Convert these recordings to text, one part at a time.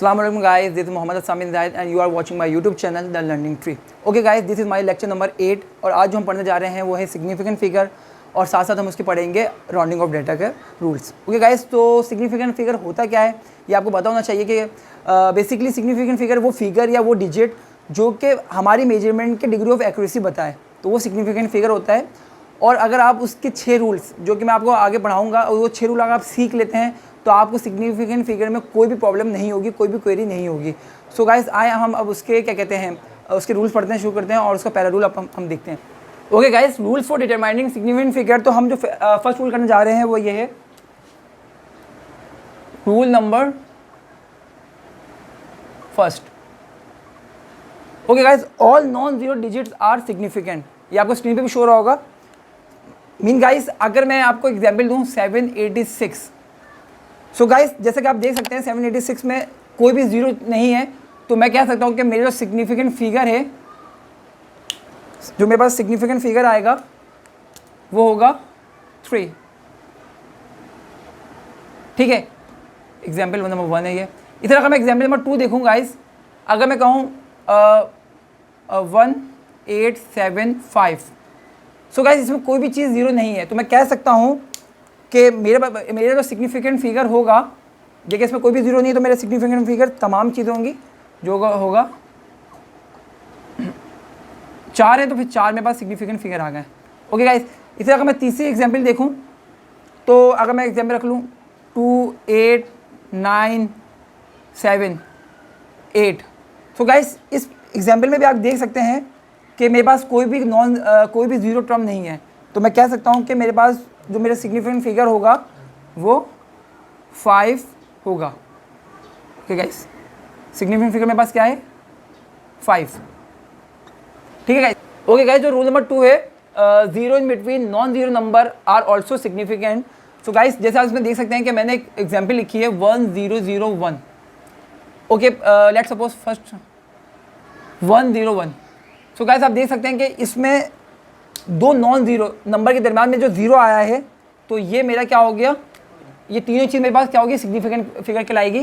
Assalamu alaikum guys, this is Mohammed Samin Zaid and you are watching my YouTube channel The Learning Tree. Okay guys, this is my lecture number 8 और आज जो हम पढ़ने जा रहे हैं वो है सिग्निफिकेंट फिगर और साथ साथ हम उसकी पढ़ेंगे राउंडिंग ऑफ डेटा के रूल्स. ओके गाइस, तो सिग्निफिकेंट फिगर होता क्या है ये आपको पता होना चाहिए कि बेसिकली सिग्निफिकेंट फिगर वो फिगर या वो डिजिट जो कि हमारी मेजरमेंट के डिग्री ऑफ एक्यूरेसी बताए तो वो सिग्निफिकेंट फिगर होता है. और अगर आप उसके 6 रूल्स जो कि मैं आपको आगे पढ़ाऊँगा और वो 6 रूल अगर आप सीख लेते हैं तो आपको सिग्निफिकेंट फिगर में कोई भी प्रॉब्लम नहीं होगी, कोई भी क्वेरी नहीं होगी. सो गाइस आए हम अब उसके क्या कहते हैं उसके रूल्स पढ़ते हैं, शुरू करते हैं और उसका पहला रूल अब हम देखते हैं. Okay guys, rules for determining significant figure. तो हम जो फर्स्ट रूल करने जा रहे हैं वो ये है rule number first. Okay guys, all non zero digits are significant. ये आपको स्क्रीन पे भी शो हो रहा होगा. मीन गाइस अगर मैं आपको एग्जाम्पल दूँ 786. सो गाइस जैसे कि आप देख सकते हैं 786 में कोई भी जीरो नहीं है तो मैं कह सकता हूँ कि मेरे जो सिग्निफिकेंट फिगर है, जो मेरे पास सिग्निफिकेंट फिगर आएगा वो होगा 3. ठीक है, एग्जाम्पल नंबर 1 है ये. इसी तरह अगर मैं एग्जाम्पल नंबर 2 देखूँ गाइस, अगर मैं कहूँ 1875. सो गाइस इसमें कोई भी चीज़ ज़ीरो नहीं है तो मैं कह सकता हूँ कि मेरा जो सिग्निफिकेंट फिगर होगा, ये कि इसमें कोई भी ज़ीरो नहीं है तो मेरा सिग्निफिकेंट फिगर तमाम चीज़ें होंगी जो होगा 4 है तो फिर 4 मेरे पास सिग्निफिकेंट फिगर आ गए. ओके गाइस, इसी तरह अगर मैं तीसरी एग्जांपल देखूं तो अगर मैं एग्जांपल रख लूँ 2 8 9 7 8. सो गाइस इस एग्जांपल में भी आप देख सकते हैं कि मेरे पास कोई भी ज़ीरो टर्म नहीं है तो मैं कह सकता हूँ कि मेरे पास जो मेरा सिग्निफिकेंट फिगर होगा वो 5 होगा. ओके गाइस, सिग्निफिकेंट फिगर मेरे पास क्या है 5. ठीक है गाइस. ओके गाइस, जो रूल नंबर 2 है zero in between non zero number are also significant. So guys जैसे आप इसमें देख सकते हैं कि मैंने एक एग्जाम्पल लिखी है 1001. Okay, let's suppose first 101. So guys आप देख सकते हैं कि इसमें दो नॉन ज़ीरो नंबर के दरम्यान में जो ज़ीरो आया है तो ये मेरा क्या हो गया, ये तीनों चीज़ मेरे पास क्या होगी सिग्निफिकेंट फिगर कहलाएगी.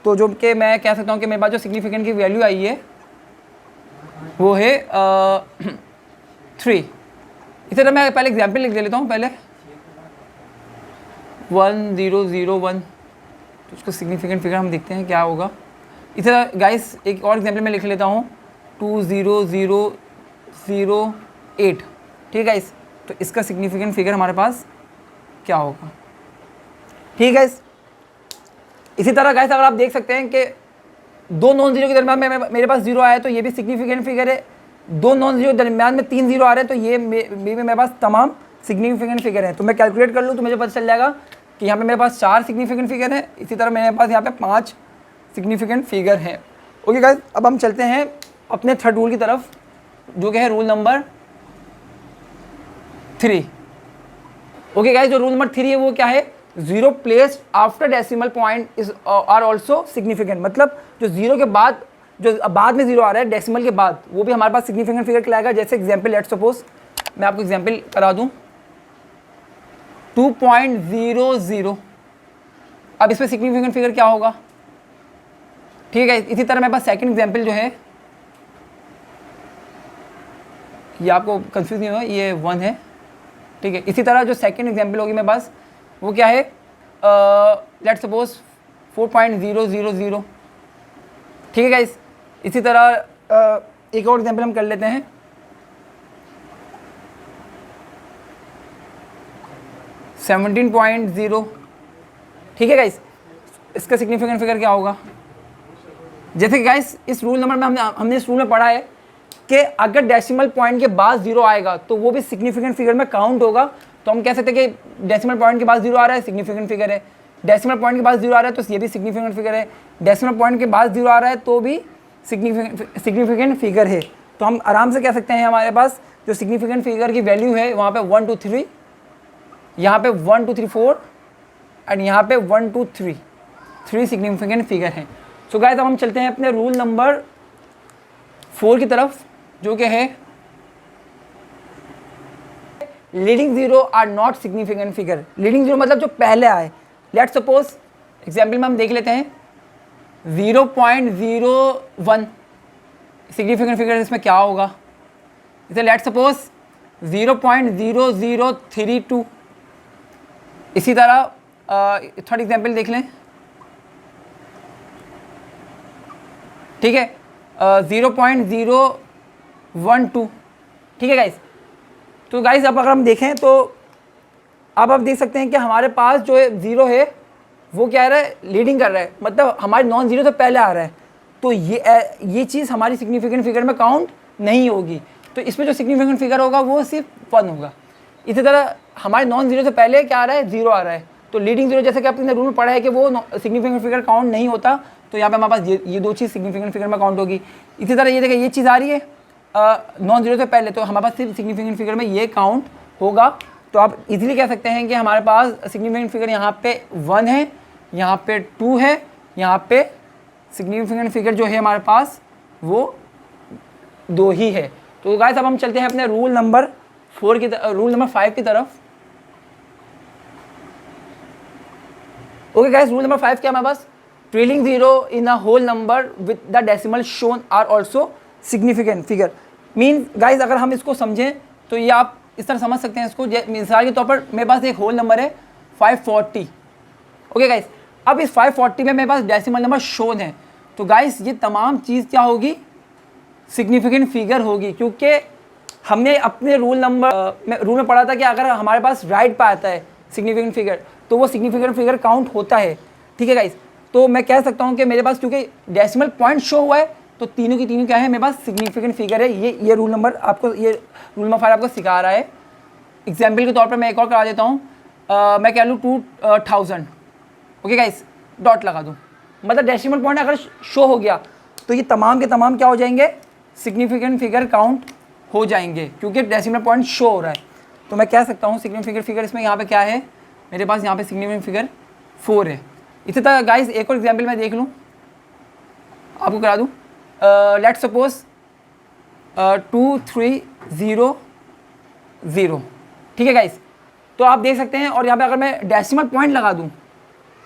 तो जो कि मैं कह सकता हूँ कि मेरे पास जो सिग्निफिकेंट की वैल्यू आई है वो है 3. इसी तरह मैं पहले एग्जांपल लिख लेता हूँ. पहले 1001 तो उसका सिग्निफिकेंट फिगर हम देखते हैं क्या होगा. इसी तरह गाइस एक और एग्जांपल मैं लिख लेता हूँ 20008. ठीक है गाइस, तो इसका सिग्निफिकेंट फिगर हमारे पास क्या होगा. ठीक है गाइस, इसी तरह गाइस अगर आप देख सकते हैं कि दो नॉन जीरो के दरम्यान में मेरे पास जीरो आया है तो ये भी सिग्निफिकेंट फिगर है. दो नॉन जीरो दरम्यान में 3 जीरो आ रहे हैं तो ये मेरे पास तमाम सिग्निफिकेंट फिगर है. तो मैं कैलकुलेट कर लूँ तो मुझे पता चल जाएगा कि यहाँ पे मेरे पास 4 सिग्निफिकेंट फिगर है. इसी तरह मेरे पास यहाँ पे 5 सिग्निफिकेंट फिगर हैं. ओके गाइस, अब हम चलते हैं अपने थर्ड रूल की तरफ जो कि है रूल नंबर 3. ओके गाइस, जो रूल नंबर 3 है वो क्या है, zero place after decimal point is are also significant. मतलब जो जीरो के बाद जो बाद में जीरो आ रहा है डेसिमल के बाद वो भी हमारे पास सिग्निफिकेंट फिगर कहलाएगा. जैसे एग्जांपल लेट्स सपोज मैं आपको एग्जांपल करा दूं 2.00. अब इसमें सिग्निफिकेंट फिगर क्या होगा. ठीक है, इसी तरह मेरे पास सेकंड एग्जांपल जो है, ये आपको कंफ्यूज नहीं होगा, ये 1 है. ठीक है, इसी तरह जो सेकंड एग्जांपल होगी मेरे पास वो क्या है, लेट्स सपोज 4.000. ठीक है गाइस, इसी तरह एक और एग्जांपल हम कर लेते हैं 17.0. ठीक है गाइस, इसका सिग्निफिकेंट फिगर क्या होगा. जैसे कि गाइस इस रूल नंबर में हमने इस रूल में पढ़ा है कि अगर डेसिमल पॉइंट के बाद जीरो आएगा तो वो भी सिग्निफिकेंट फिगर में काउंट होगा. तो हम कह सकते हैं कि डेसिमल पॉइंट के बाद जीरो आ रहा है सिग्निफिकेंट फिगर है, डेसिमल पॉइंट के बाद जीरो आ रहा है तो ये भी सिग्निफिकेंट फिगर है, डेसिमल पॉइंट के बाद जीरो आ रहा है तो भी सिग्निफिकेंट फिगर है. तो हम आराम से कह सकते हैं हमारे पास जो सिग्निफिकेंट फिगर की वैल्यू है वहाँ पे 1 2 3, यहाँ पे 1 2 3 4 एंड यहाँ पे 1 2 3 सिग्निफिकेंट फिगर हैं. सो गाइस अब हम चलते हैं अपने रूल नंबर 4 की तरफ जो कि है leading zero are not significant figure. Leading zero मतलब जो पहले आए. लेट्स सपोज एग्जाम्पल में हम देख लेते हैं 0.01 सिग्निफिकेंट फिगर इसमें क्या होगा? इसे लेट सपोज 0.0032। इसी तरह थर्ड एग्जाम्पल देख लें, ठीक है, 0.012, ठीक है गाइस। तो गाइस अब अगर हम देखें तो अब आप देख सकते हैं कि हमारे पास जो है ज़ीरो है वो क्या रहा है, लीडिंग कर रहा है, मतलब हमारे नॉन ज़ीरो तो पहले आ रहा है, तो ये चीज़ हमारी सिग्निफिकेंट फिगर में काउंट नहीं होगी। तो इसमें जो सिग्निफिकेंट फिगर होगा वो सिर्फ 1 होगा। इसी तरह हमारे नॉन ज़ीरो से पहले क्या आ रहा है, ज़ीरो आ रहा है, तो लीडिंग ज़ीरो जैसे कि आपने रूल में पढ़ा है कि वो सिग्निफिकेंट फिगर काउंट नहीं होता, तो यहाँ पे हमारे पास ये दो चीज़ सिग्निफिकेंट फिगर में काउंट होगी। इसी तरह ये देखिए ये चीज़ आ रही है नॉन ज़ीरो से पहले, तो हमारे पास सिर्फ सिग्निफिकेंट फिगर में ये काउंट होगा। तो आप इजीली कह सकते हैं कि हमारे पास सिग्निफिकेंट फिगर यहाँ पे 1 है, यहाँ पे 2 है, यहाँ पे सिग्निफिकेंट फिगर जो है हमारे पास वो 2 ही है। तो गाइस अब हम चलते हैं अपने रूल नंबर 5 की तरफ। ओके गाइस, रूल नंबर 5 क्या हमारे पास, trailing zero in a whole number with the decimal shown are also significant figure. Mean guys अगर हम इसको समझें तो ये आप इस तरह समझ सकते हैं इसको, मिसाल के तौर पर मेरे पास एक होल नंबर है 540। ओके गाइस, अब इस 540 में मेरे पास डेसिमल नंबर शोन है, तो गाइस ये तमाम चीज़ क्या होगी, सिग्निफिकेंट फिगर होगी, क्योंकि हमने अपने रूल में पढ़ा था कि अगर हमारे पास राइट पे आता है सिग्निफिकेंट फिगर तो वो सिग्निफिकेंट फिगर काउंट होता है, ठीक है गाइस। तो मैं कह सकता हूँ कि मेरे पास क्योंकि डेसिमल पॉइंट शो हुआ है तो तीनों की तीनों क्या है, मेरे पास सिग्निफिकेंट फिगर है। ये रूल नंबर 5 आपको सिखा रहा है। एग्जाम्पल के तौर पर मैं एक और करा देता हूँ, मैं कह लूँ 2000। ओके गाइस, डॉट लगा दूँ, मतलब डेसिमल पॉइंट अगर शो हो गया तो ये तमाम के तमाम क्या हो जाएंगे, सिग्निफिकेंट फिगर काउंट हो जाएंगे, क्योंकि डेसिमल पॉइंट शो हो रहा है। तो मैं कह सकता हूँ सिग्निफिकेंट फिगर इसमें यहाँ पे क्या है, मेरे पास यहाँ पे सिग्निफिकेंट फिगर 4 है। इसी तरह गाइस एक और एग्जाम्पल मैं देख लूँ, आपको करा दूँ, लेट्स सपोज 2300, ठीक है गाइस। तो आप देख सकते हैं, और यहाँ पे अगर मैं डेसिमल पॉइंट लगा दूँ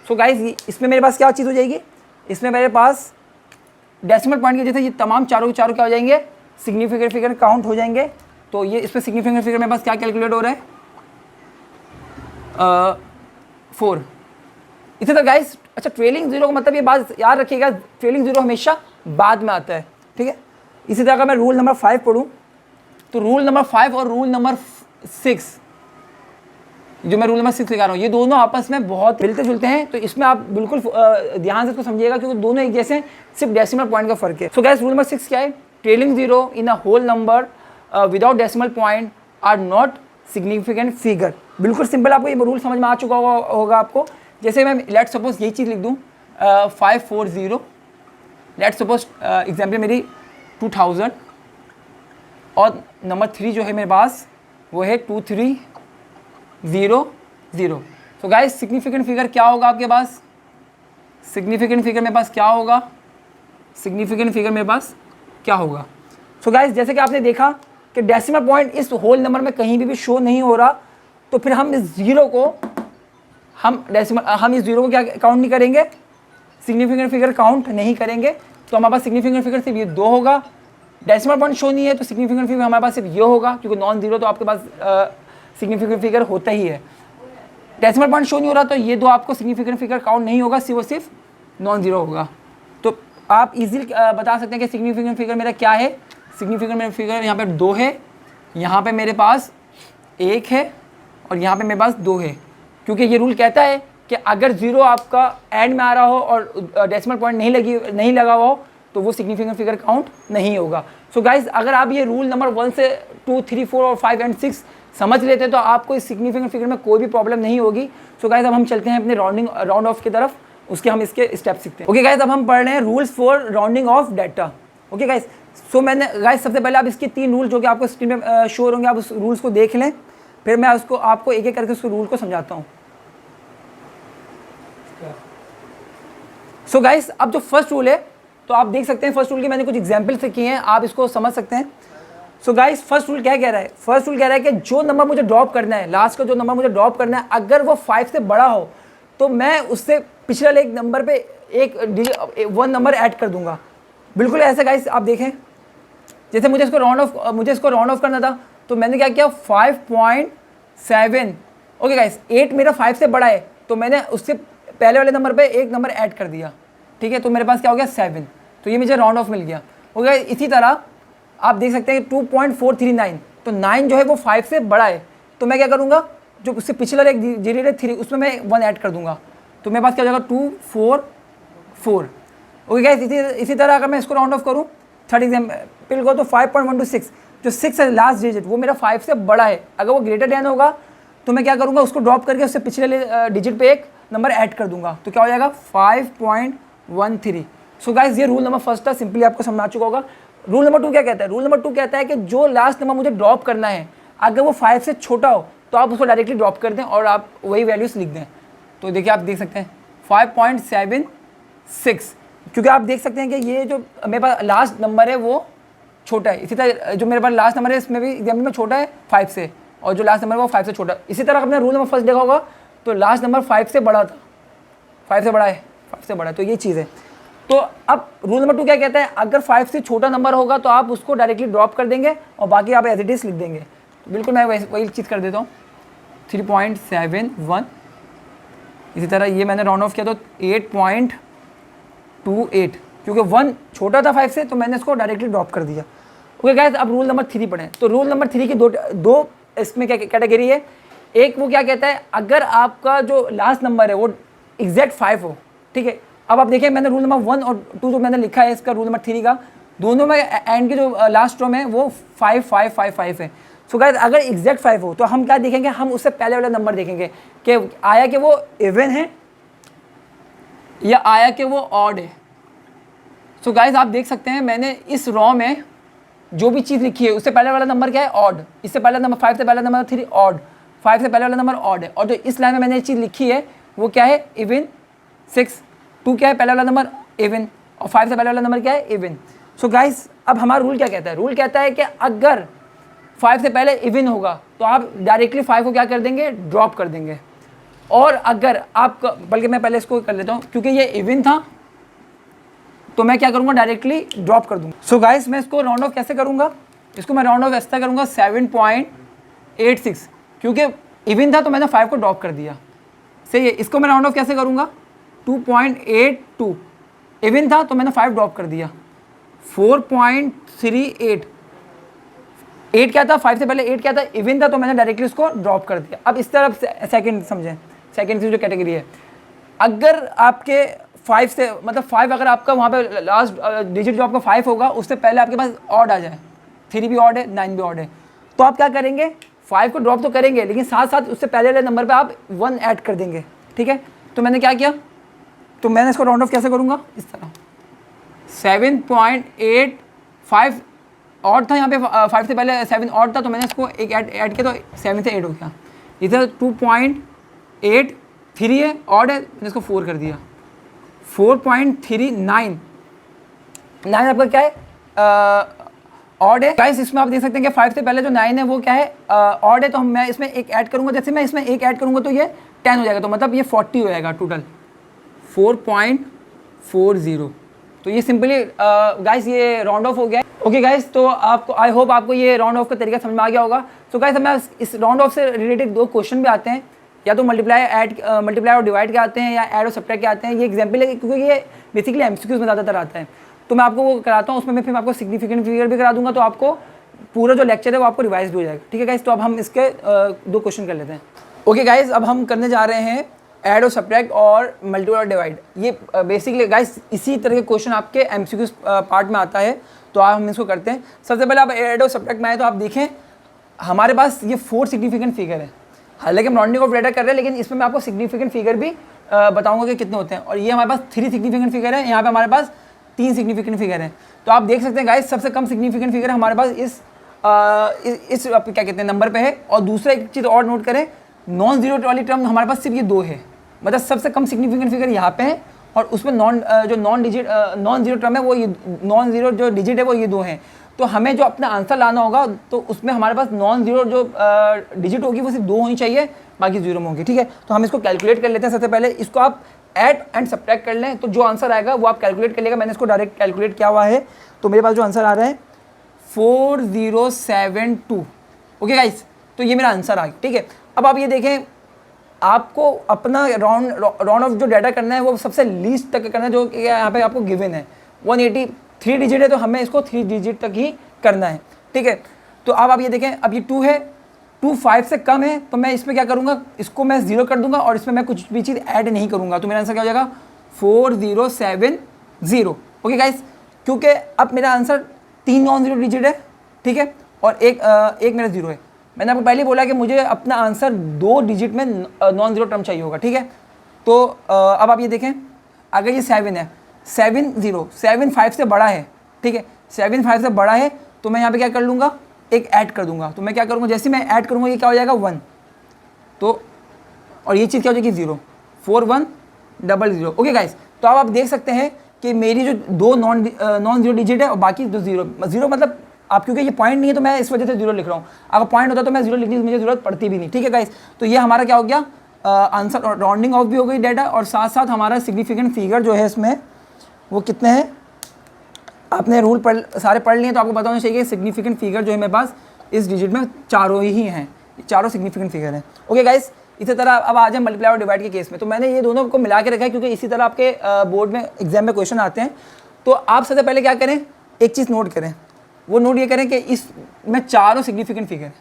सो गाइस इसमें मेरे पास क्या चीज़ हो जाएगी, इसमें मेरे पास डेसिमल पॉइंट की वजह से ये तमाम चारों क्या हो जाएंगे, सिग्निफिकेंट फिगर काउंट हो जाएंगे। तो ये इस पर सिग्निफिकेंट फिगर मेरे पास क्या कैलकुलेट हो रहा है, 4। इसी तरह गाइस, अच्छा ट्रेलिंग जीरो का मतलब ये बात याद रखिएगा, ट्रेलिंग जीरो हमेशा बाद में आता है, ठीक है। इसी तरह अगर मैं रूल नंबर 5 पढ़ूँ तो रूल नंबर 5 और रूल नंबर 6, जो मैं रूल नंबर 6 लिखा रहा हूँ, ये दोनों आपस में बहुत मिलते जुलते हैं। तो इसमें आप बिल्कुल ध्यान से इसको समझिएगा, क्योंकि दोनों एक जैसे हैं, सिर्फ डेसिमल पॉइंट का फर्क है। सो गाइस रूल नंबर 6 क्या है, trailing zero in a whole number without decimal point are not significant figure. बिल्कुल सिंपल, आपको ये रूल समझ में आ चुका होगा आपको। जैसे मैं लेट सपोज यही चीज़ लिख दूँ 540, लेट सपोज एग्जाम्पल मेरी 2000, और नंबर 3 जो है मेरे पास वो है 2300। तो गाइस सिग्निफिकेंट फिगर क्या होगा आपके पास, सिग्निफिकेंट फिगर मेरे पास क्या होगा, सिग्निफिकेंट फिगर मेरे पास क्या होगा। सो गाइस जैसे कि आपने देखा कि डेसिमल पॉइंट इस होल नंबर में कहीं भी शो नहीं हो रहा, तो फिर हम इस ज़ीरो को हम इस ज़ीरो को क्या काउंट नहीं करेंगे, सिग्निफिकेंट फिगर काउंट नहीं करेंगे। तो हमारे पास सिग्निफिकेंट फिगर सिर्फ ये 2 होगा, डेसिमल पॉइंट शो नहीं है तो सिग्निफिकेंट फिगर हमारे पास सिर्फ ये होगा, क्योंकि नॉन जीरो तो आपके पास सिग्निफिकेंट फिगर होता ही है। डेसिमल पॉइंट शो नहीं हो रहा तो ये 2 आपको सिग्निफिकेंट फिगर काउंट नहीं होगा, सिर्फ नॉन जीरो होगा। तो आप इजीली बता सकते हैं कि सिग्निफिकेंट फिगर मेरा क्या है, सिग्निफिकेंट मेरा फिगर यहाँ पे 2 है, यहाँ पे मेरे पास 1 है, और यहाँ पे मेरे पास 2 है, क्योंकि ये रूल कहता है कि अगर ज़ीरो आपका एंड में आ रहा हो और डेसिमल पॉइंट नहीं लगा हुआ हो तो वो सिग्निफिकेंट फिगर काउंट नहीं होगा। सो गाइस अगर आप ये रूल नंबर 1 से 2, 3, 4 और 5 एंड 6 समझ लेते हैं तो आपको इस सिग्निफिकेंट फिगर में कोई भी प्रॉब्लम नहीं होगी। सो गाइस अब हम चलते हैं अपने राउंड ऑफ की तरफ, उसके हम इसके स्टेप सीखते हैं। ओके गाइस, अब हम पढ़ रहे हैं rules for rounding off data. Okay guys, so मैंने गाइस सबसे पहले आप इसके 3 रूल जो कि आपको स्क्रीन में शो होंगे, आप उस रूल्स को देख लें, फिर मैं उसको आपको एक एक करके उस रूल को समझाता हूँ। सो गाइस अब जो फर्स्ट रूल है तो आप देख सकते हैं, फर्स्ट रूल के मैंने कुछ एग्जाम्पल से किए हैं, आप इसको समझ सकते हैं। सो गाइस फर्स्ट रूल क्या कह रहा है, फर्स्ट रूल कह रहा है कि जो नंबर मुझे ड्रॉप करना है, लास्ट का जो नंबर मुझे ड्रॉप करना है, अगर वो 5 से बड़ा हो तो मैं उससे पिछले वाले एक नंबर पे वन नंबर ऐड कर दूंगा। बिल्कुल ऐसे गाइस आप देखें, जैसे मुझे इसको राउंड ऑफ करना था, तो मैंने क्या किया 5.7। ओके गाइस, 8 मेरा 5 से बड़ा है, तो मैंने उससे पहले वाले नंबर पे एक नंबर ऐड कर दिया, ठीक है, तो मेरे पास क्या हो गया 7। तो ये मुझे राउंड ऑफ मिल गया। ओके, इसी तरह आप देख सकते हैं 2.439, तो 9 जो है वो 5 से बड़ा है, तो मैं क्या करूँगा, जो उससे पिछला एक 0.3 उसमें मैं 1 ऐड कर दूंगा, तो मेरे पास क्या हो जाएगा 244। ओके गाइस, इसी तरह अगर मैं इसको राउंड ऑफ करूँ, थर्ड एग्जाम्पल को, तो 5.126, जो 6 है लास्ट डिजिट, वो मेरा 5 से बड़ा है। अगर वो ग्रेटर देन होगा तो मैं क्या करूँगा, उसको ड्रॉप करके उससे पिछले डिजिट पे एक नंबर ऐड कर दूंगा, तो क्या हो जाएगा 5.13। सो गाइस, ये रूल नंबर फर्स्ट था, सिंपली आपको समझ आ चुका होगा। रूल नंबर 2 क्या कहता है? रूल नंबर 2 कहता है कि जो लास्ट नंबर मुझे ड्रॉप करना है, अगर वो 5 से छोटा हो तो आप उसको डायरेक्टली ड्रॉप कर दें और आप वही वैल्यूज लिख दें। तो देखिए, आप देख सकते हैं 5.76, क्योंकि आप देख सकते हैं कि ये जो मेरे पास लास्ट नंबर है वो छोटा है। इसी तरह जो मेरे पास लास्ट नंबर है इसमें भी एग्जाम्पल में छोटा है 5 से, और जो लास्ट नंबर है वो 5 से छोटा। इसी तरह आपने रूल नंबर फर्स्ट देखा होगा, तो लास्ट नंबर 5 से बड़ा था, 5 से बड़ा है, 5 से बड़ा है, तो ये चीज़ है। तो अब रूल नंबर 2 क्या कहता है? अगर 5 से छोटा नंबर होगा तो आप उसको डायरेक्टली ड्रॉप कर देंगे और बाकी आप एज इट इज़ लिख देंगे। तो बिल्कुल मैं वही चीज़ कर देता हूँ, 3.71। इसी तरह ये मैंने राउंड ऑफ किया तो 8.28, क्योंकि 1 छोटा था 5 से, तो मैंने इसको डायरेक्टली ड्रॉप कर दिया। ओके गाइस, अब रूल नंबर 3 पढ़ें। तो रूल नंबर 3 की दो इसमें क्या कैटेगरी है। एक वो क्या कहता है, अगर आपका जो लास्ट नंबर है वो एग्जैक्ट 5 हो, ठीक है। अब आप देखिए, मैंने रूल नंबर 1 और 2 जो मैंने लिखा है इसका रूल नंबर 3 का, दोनों में एंड के जो लास्ट टर्म है वो 5 है। सो गाइस, अगर एग्जैक्ट 5 हो तो हम क्या देखेंगे, हम उससे पहले वाला नंबर देखेंगे कि आया कि वो इवन है या आया कि वो ऑड है। सो गाइस, आप देख सकते हैं मैंने इस रॉ में जो भी चीज़ लिखी है उससे पहले वाला नंबर क्या है, ऑड। इससे पहले नंबर 5 से पहला नंबर 3 ऑड, 5 से पहले वाला नंबर ऑड है। और जो इस लाइन में मैंने ये चीज़ लिखी है वो क्या है, इवन। 6, 2 क्या है, पहला वाला नंबर इवन, और 5 से पहले वाला नंबर क्या है, इवन। सो गाइस, अब हमारा रूल क्या कहता है? रूल कहता है कि अगर 5 से पहले इवन होगा तो आप डायरेक्टली 5 को क्या कर देंगे, ड्रॉप कर देंगे। और अगर आप, बल्कि मैं पहले इसको कर लेता हूँ, क्योंकि ये इवन था तो मैं क्या करूँगा, डायरेक्टली ड्रॉप कर दूँगा। सो गाइस, मैं इसको राउंड ऑफ कैसे करूँगा? इसको मैं राउंड ऑफ ऐसा करूँगा 7.86, क्योंकि इवन था तो मैंने 5 को ड्रॉप कर दिया, सही है। इसको मैं राउंड ऑफ कैसे करूँगा, 2.82, इवन था तो मैंने 5 ड्रॉप कर दिया, 4.38। 8 क्या था, 5 से पहले 8 क्या था, इवन था, तो मैंने डायरेक्टली उसको ड्रॉप कर दिया। अब इस तरफ सेकंड समझें, सेकंड की जो कैटेगरी है, अगर आपके 5 से मतलब 5 अगर आपका वहाँ पे लास्ट डिजिट जो आपका 5 होगा उससे पहले आपके पास ऑड आ जाए, 3 भी ऑड है, 9 भी ऑड है, तो आप क्या करेंगे, 5 को ड्रॉप तो करेंगे लेकिन साथ साथ उससे पहले वाले नंबर पे आप 1 ऐड कर देंगे, ठीक है। तो मैंने क्या किया, तो मैंने इसको राउंड ऑफ कैसे करूँगा, इस तरह 7.85 ऑड था, यहाँ पे 5 से पहले 7 ऑड था, तो मैंने इसको एक ऐड किया तो 7 से 8 हो गया। इधर 2.83 है, ऑड है, मैंने इसको 4 कर दिया, 4.39। 9 आपका क्या है, ऑड है। गाइस, इसमें आप देख सकते हैं कि 5 से पहले जो 9 है वो क्या है, ऑड है, तो मैं इसमें एक ऐड करूँगा, जैसे मैं इसमें एक ऐड करूँगा तो ये 10 हो जाएगा, तो मतलब ये 40 हो जाएगा टोटल, 4.40। तो ये सिंपली गाइस ये राउंड ऑफ हो गया। ओके गाइस, तो आपको, आई होप आपको ये राउंड ऑफ का तरीका समझ में आ गया होगा। तो गाइस, हमें इस राउंड ऑफ से रिलेटेड 2 क्वेश्चन भी आते हैं, या तो मल्टीप्लाई और डिवाइड के आते हैं, या ऐड और सब्ट्रैक्ट के आते हैं। ये एग्जाम्पल है क्योंकि ये बेसिकली एमसीक्यूज में ज़्यादातर आता है, तो मैं आपको वो कराता हूँ, उसमें मैं फिर आपको सिग्निफिकेंट फिगर भी करा दूंगा, तो आपको पूरा जो लेक्चर है वो आपको रिवाइज भी हो जाएगा, ठीक है गाइस। तो अब हम इसके 2 क्वेश्चन कर लेते हैं। ओके गाइस, अब हम करने जा रहे हैं ऐड और सब्ट्रैक्ट और मल्टीप्लाई और डिवाइड। ये बेसिकली गाइस इसी तरह के क्वेश्चन आपके एमसीक्यूज पार्ट में आता है, तो आप हम इसको करते हैं। सबसे पहले आप ऐड और सब्ट्रैक्ट में आए तो आप देखें हमारे पास ये 4 सिग्निफिकेंट फिगर है, हालांकि हम राउंडिंग ऑफ डेटा कर रहे हैं, लेकिन इसमें मैं आपको सिग्निफिकेंट फिगर भी बताऊंगा कि कितने होते हैं। और ये हमारे पास 3 सिग्निफिकेंट फिगर है, यहाँ पे हमारे पास 3 सिग्निफिकेंट फिगर है। तो आप देख सकते हैं गाइस, सबसे कम सिग्निफिकेंट फिगर हमारे पास इस क्या कहते हैं नंबर पे है। और दूसरा एक चीज़ और नोट करें, नॉन जीरो वाली टर्म हमारे पास सिर्फ ये 2 है, मतलब सबसे कम सिग्निफिकेंट फिगर यहाँ पे है और उसमें नॉन ज़ीरो टर्म है वो ये नॉन ज़ीरो जो डिजिट है वो ये 2 हैं। तो हमें जो अपना आंसर लाना होगा तो उसमें हमारे पास नॉन ज़ीरो जो डिजिट होगी वो सिर्फ 2 होनी चाहिए, बाकी 0 होंगी। ठीक है, तो हम इसको कैलकुलेट कर लेते हैं। सबसे पहले इसको आप ऐड एंड सब्ट्रैक्ट कर लें, तो जो आंसर आएगा वो आप कैलकुलेट कर लेगा। मैंने इसको डायरेक्ट कैलकुलेट किया हुआ है, तो मेरे पास जो आंसर आ रहा है 4072। ओके गाइस, तो ये मेरा आंसर आ गया। ठीक है, अब आप ये देखें, आपको अपना राउंड ऑफ जो डाटा करना है वो सबसे लीस्ट तक करना है, जो यहाँ पे आपको गिवन है 183 डिजिट है, तो हमें इसको 3 डिजिट तक ही करना है। ठीक है, तो अब आप ये देखें, अब ये 2 है, 2 5 से कम है, तो मैं इसमें क्या करूँगा, इसको मैं 0 कर दूंगा और इसमें मैं कुछ भी चीज़ ऐड नहीं करूँगा। तो मेरा आंसर क्या हो जाएगा 4070। ओके गाइस, क्योंकि अब मेरा आंसर 3 नॉन ज़ीरो डिजिट है। ठीक है, और एक मेरा 0 है। मैंने आपको पहले बोला कि मुझे अपना आंसर 2 डिजिट में नॉन ज़ीरो टर्म चाहिए होगा। ठीक है, तो अब आप ये देखें, अगर ये 7 है, 7 5 से बड़ा है। ठीक है, 7 5 से बड़ा है, तो मैं यहाँ पे क्या कर लूँगा, एक ऐड कर दूंगा। तो मैं क्या करूँगा, जैसे मैं ऐड करूँगा ये क्या हो जाएगा 1, तो और ये चीज़ क्या हो जाएगी 0, 4100। ओके गाइस, तो अब आप देख सकते हैं कि मेरी जो 2 नॉन ज़ीरो डिजिट है और बाकी 2 ज़ीरो मतलब आप, क्योंकि ये पॉइंट नहीं है तो मैं इस वजह से 0 लिख रहा हूँ। अगर पॉइंट होता तो मैं 0 लिखने की मुझे ज़रूरत पड़ती भी नहीं। ठीक है गाइस, तो ये हमारा क्या हो गया, आंसर राउंडिंग ऑफ भी हो गई डाटा, और साथ साथ हमारा सिग्निफिकेंट फिगर जो है इसमें वो कितने हैं, आपने रूल सारे पढ़ लिए तो आपको पता होना चाहिए कि सिग्निफिकेंट फिगर जो है मेरे पास इस डिजिट में चारों ही हैं, चारों सिग्निफिकेंट फिगर हैं। ओके गाइस, इसी तरह अब आ जाए मल्टीप्लाई और डिवाइड के केस में। तो मैंने ये दोनों को मिला के रखा है, क्योंकि इसी तरह आपके बोर्ड में एग्जाम में क्वेश्चन आते हैं। तो आप सबसे पहले क्या करें, एक चीज़ नोट करें, वो नोट ये करें कि इसमें चारों सिग्निफिकेंट फिगर है,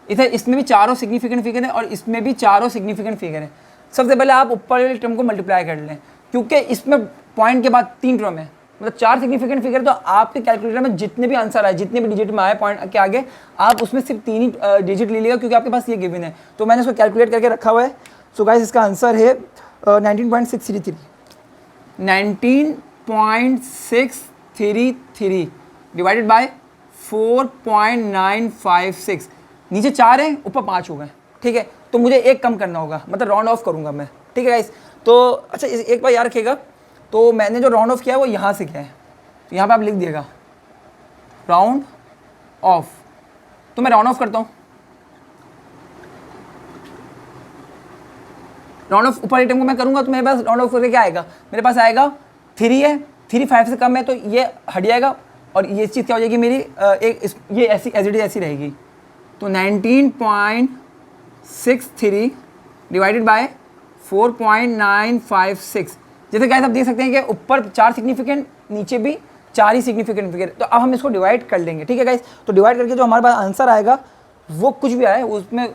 इधर इसमें भी चारों सिग्निफिकेंट फिगर है और इसमें भी चारों सिग्निफिकेंट फिगर है। सबसे पहले आप ऊपर वाले टर्म को मल्टीप्लाई कर लें, क्योंकि इसमें पॉइंट के बाद 3 टर्म है, मतलब 4 सिग्निफिकेंट फिगर। तो आपके कैलकुलेटर में जितने भी आंसर आए, जितने भी डिजिट में आए पॉइंट के आगे, आप उसमें सिर्फ 3 ही डिजिट ले लीजिएगा, क्योंकि आपके पास ये गिवन है। तो मैंने इसको कैलकुलेट करके रखा हुआ है। सो गाइस, इसका आंसर है 19.633 19.633 डिवाइडेड बाय 4.956। नीचे 4 है, ऊपर 5 हो गए। ठीक है, तो मुझे एक कम करना होगा, मतलब राउंड ऑफ करूँगा मैं। ठीक है गाइस, तो अच्छा एक बार याद रखिएगा, तो मैंने जो राउंड ऑफ किया है वो यहाँ से किया है, तो यहाँ पे आप लिख दिएगा राउंड ऑफ। तो मैं राउंड ऑफ करता हूँ, राउंड ऑफ ऊपर आइटम को मैं करूँगा तो मेरे पास राउंड ऑफ करके क्या आएगा, मेरे पास आएगा 3 है, 3 5 से कम है, तो ये हट जाएगा और ये चीज़ क्या हो जाएगी मेरी ये ऐसी एज इट इज ऐसी रहेगी। तो 19.63 डिवाइडेड बाय 4.956। जैसे गाइस आप देख सकते हैं कि ऊपर 4 सिग्निफिकेंट, नीचे भी 4 ही सिग्निफिकेंट फिगर। तो अब हम इसको डिवाइड कर लेंगे। ठीक है गाइस, तो डिवाइड करके जो हमारे पास आंसर आएगा वो कुछ भी आए उसमें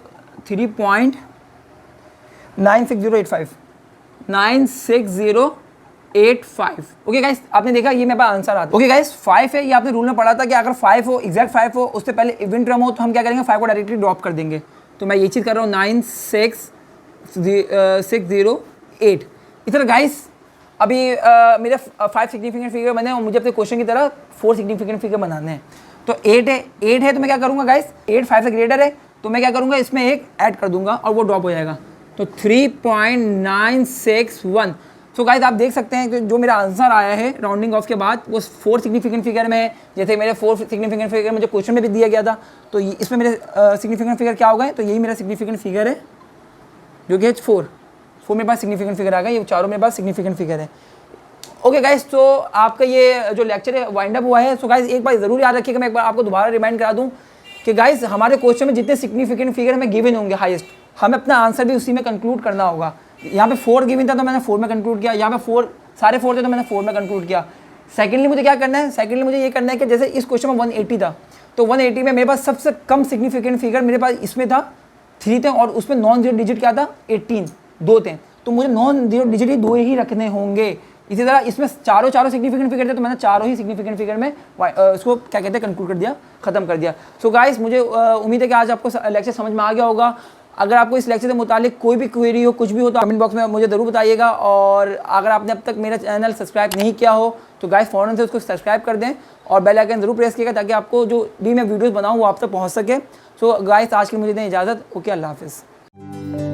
3.96085। ओके गाइस, आपने देखा ये मेरे पास आंसर आता है। ओके गाइस, 5 है, ये आपने रूल में पढ़ा था कि अगर 5 हो, एग्जैक्ट 5 हो, उससे पहले इवन टर्म हो, तो हम क्या करेंगे 5 को डायरेक्टली ड्रॉप कर देंगे। तो मैं ये चीज़ कर रहा हूँ 96608। इस तरह गाइस अभी मेरे 5 सिग्निफिकेंट फिगर बने और मुझे अपने क्वेश्चन की तरह 4 सिग्निफिकेंट फिगर बनाने हैं। तो 8 है तो मैं क्या करूँगा गाइस, 8 5 से ग्रेटर है, तो मैं क्या करूँगा इसमें एक ऐड कर दूंगा और वो ड्रॉप हो जाएगा। तो 3.961। सो गाइस आप देख सकते हैं कि जो मेरा आंसर आया है राउंडिंग ऑफ के बाद वो 4 सिग्निफिकेंट फिगर में है। जैसे मेरे 4 सिग्निफिकेंट फिगर मुझे क्वेश्चन में भी दिया गया था, तो इसमें मेरे सिग्निफिकेंट फिगर क्या हो गए, तो यही मेरा सिग्निफिकेंट फिगर है जो कि 4 मेरे पास सिग्निफिकेंट फिगर आ गया। ये चारों मेरे पास सिग्निफिकेंट फिगर है। ओके गाइस, तो आपका ये जो लेक्चर है वाइंड अप हुआ है। सो गाइस एक बार ज़रूर याद रखिएगा, मैं एक बार आपको दोबारा रिमाइंड करा दूं कि गाइस हमारे क्वेश्चन में जितने सिग्निफिकेंट फिगर हमें गिवन होंगे हाईएस्ट, हमें अपना आंसर भी उसी में कंक्लूड करना होगा। यहाँ पे 4 गिवन था तो मैंने 4 में कंक्लूड किया, यहाँ पे 4 सारे 4 थे तो मैंने 4 में कंक्लूड किया। सेकेंडली मुझे क्या करना है, सेकेंडली मुझे ये करना है कि जैसे इस क्वेश्चन में 180 था, तो 180 में मेरे पास सबसे कम सिग्निफिकेंट फिगर मेरे पास इसमें था 3 थे, और उसमें नॉन जीरो डिजिट क्या था 18 2 थे, तो मुझे नॉन जीरो डिजिट ही 2 ही रखने होंगे। इसी तरह इसमें चारों सिग्निफिकेंट फिगर थे, तो मैंने चारों ही सिग्निफिकेंट फिगर में इसको क्या कहते हैं कंक्लूड कर दिया, खत्म कर दिया। सो गाइस मुझे उम्मीद है कि आज आपको लेक्चर समझ में आ गया होगा। अगर आपको इस लेक्चर से मुतालिक कोई भी क्वेरी हो, कुछ भी हो, तो कमेंट बॉक्स में मुझे ज़रूर बताइएगा। और अगर आपने अब तक मेरा चैनल सब्सक्राइब नहीं किया हो तो गाइस फ़ौरन से उसको सब्सक्राइब कर दें और बेल आइकन ज़रूर प्रेस कीजिएगा ताकि आपको जो भी मैं वीडियोज़ बनाऊँ वो आप तक पहुँच सके। सो गाइस आज के लिए मुझे दें इजाज़त। ओके, अल्लाह हाफ़िज़।